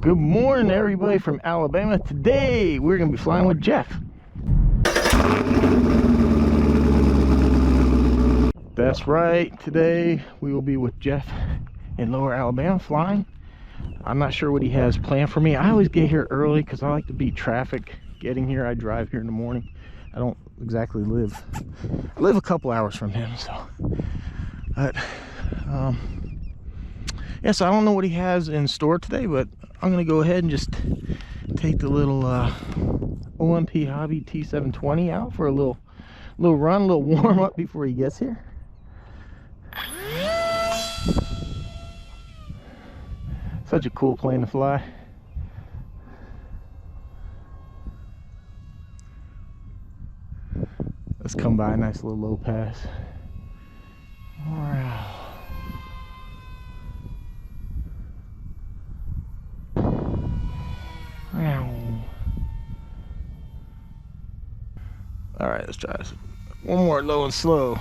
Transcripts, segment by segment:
Good morning, everybody from Alabama. Today we're going to be flying with Jeff. That's right. Today we will be with Jeff in Lower Alabama flying. I'm not sure what he has planned for me. I always get here early because I like to beat traffic getting here. I drive here in the morning. I don't exactly live. I live a couple hours from him, so. But yeah, so I don't know what he has in store today, but I'm gonna go ahead and just take the little OMP Hobby T720 out for a little run, a little warm up before he gets here. Such a cool plane to fly. Let's come by a nice little low pass. Wow. All right, let's try this. One more low and slow.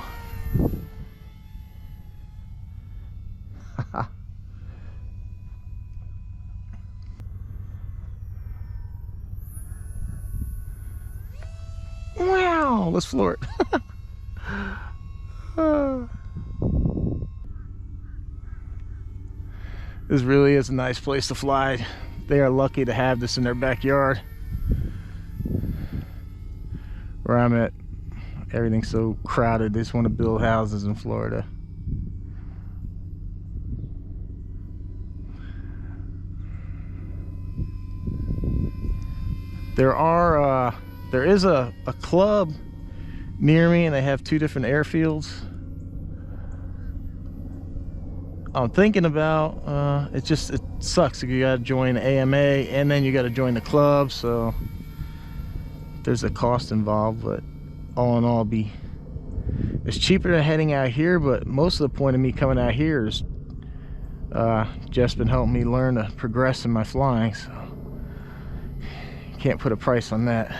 Wow, let's floor it. This really is a nice place to fly. They are lucky to have this in their backyard. Where I'm at, everything's so crowded. They just want to build houses in Florida. There is a club near me, and they have two different airfields. I'm thinking about it sucks. You gotta join the AMA and then you gotta join the club, so there's a cost involved, but all in all, it's cheaper than heading out here. But most of the point of me coming out here is Jeff's been helping me learn to progress in my flying, so can't put a price on that.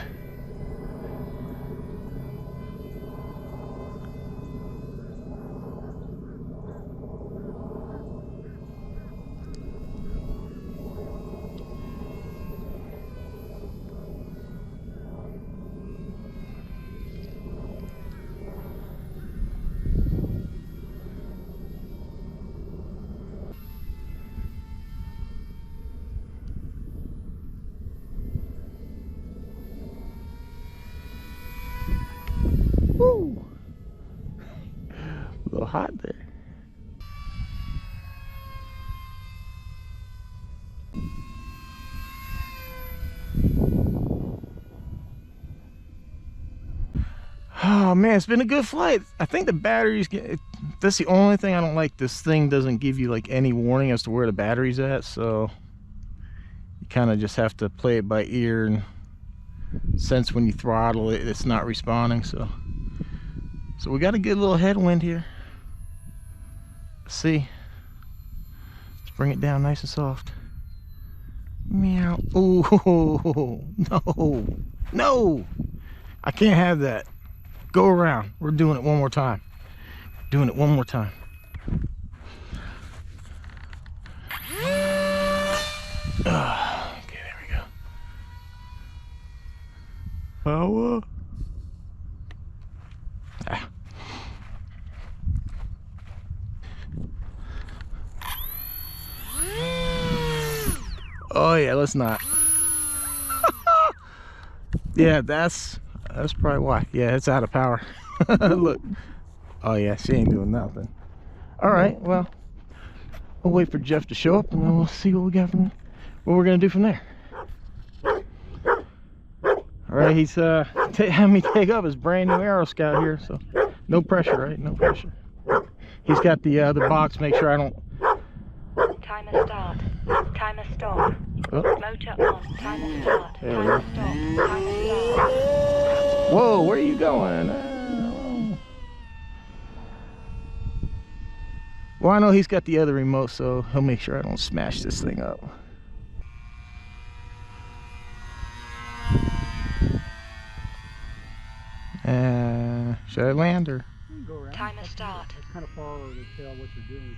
Woo! A little hot there. Oh man, it's been a good flight. I think the batteries that's the only thing I don't like. This thing doesn't give you like any warning as to where the battery's at, so you kind of just have to play it by ear and sense when you throttle it, it's not responding. So we got a good little headwind here. Let's see. Let's bring it down nice and soft. Meow. Ooh, no, I can't have that. Go around. We're doing it one more time. Okay, there we go. Power. Oh yeah, let's not. Yeah, that's probably why. Yeah, it's out of power. Look. Oh yeah, she ain't doing nothing. All right, well, we'll wait for Jeff to show up, and then we'll see what we're gonna do from there. All right, he's having me take up his brand new Aeroscout here, so no pressure, right? No pressure. He's got the box. Make sure I don't. Timer start. Timer stop. Oh. Motor on. Timer start. There we Timer go. stop. Timer start. Whoa, where are you going? Well, I know he's got the other remote, so he'll make sure I don't smash this thing up. Should I land or? Go around. Timer start. It's kind of far over to tell what you're doing.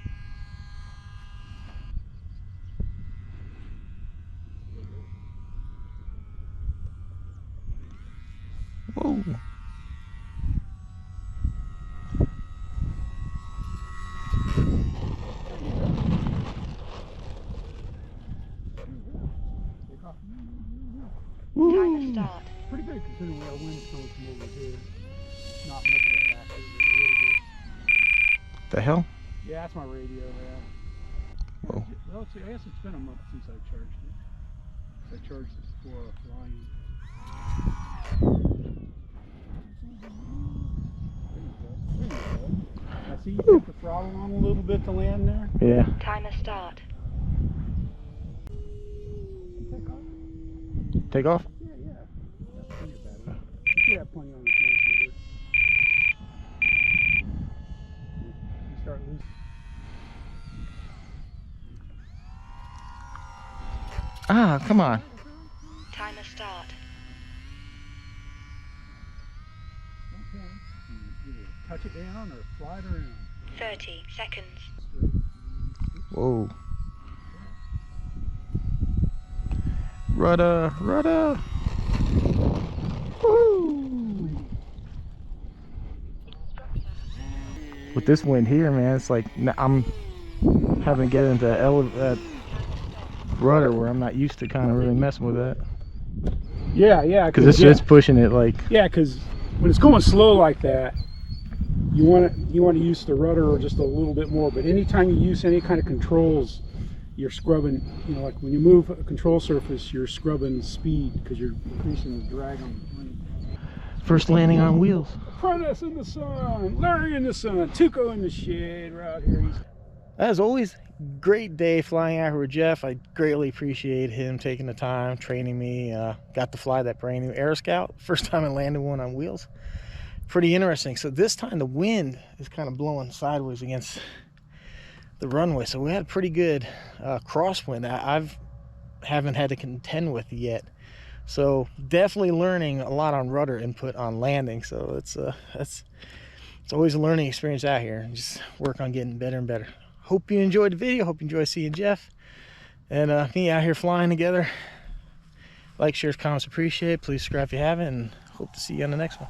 Whoa. Timer start. Pretty good considering we have wind coming from over here. Not much of a factor, but a little bit. The hell? Yeah, that's my radio there. Whoa. Well, I guess it's been a month since I charged it. I charged it before flying. There you go. Now see, you took the throttle on a little bit to land there. Yeah. Timer start. Take off. Take off? Yeah, yeah. That's plenty of battery. You should have plenty on the transmitter. You start losing. Ah, come on. Timer start. Okay. Either touch it down or fly it around. 30 seconds. Whoa. Rudder, rudder. Woo. With this wind here, man, it's like I'm having to get into that rudder where I'm not used to kind of really messing with that. Yeah, yeah. Because it's just pushing it like. Yeah, because when it's going slow like that, you want to use the rudder or just a little bit more. But anytime you use any kind of controls, you're scrubbing. You know, like when you move a control surface, you're scrubbing speed because you're increasing the drag on the plane. First landing on wheels. Prentice in the sun, Larry in the sun, Tuco in the shade. We're out here. As always, great day flying out here with Jeff. I greatly appreciate him taking the time, training me. Got to fly that brand new Aeroscout. First time I landed one on wheels. Pretty interesting. So this time the wind is kind of blowing sideways against the runway. So we had a pretty good crosswind I haven't had to contend with yet. So definitely learning a lot on rudder input on landing. So it's always a learning experience out here. Just work on getting better and better. Hope you enjoyed the video. Hope you enjoy seeing Jeff and me out here flying together. Like, shares, comments, appreciate. Please subscribe if you haven't, and hope to see you on the next one.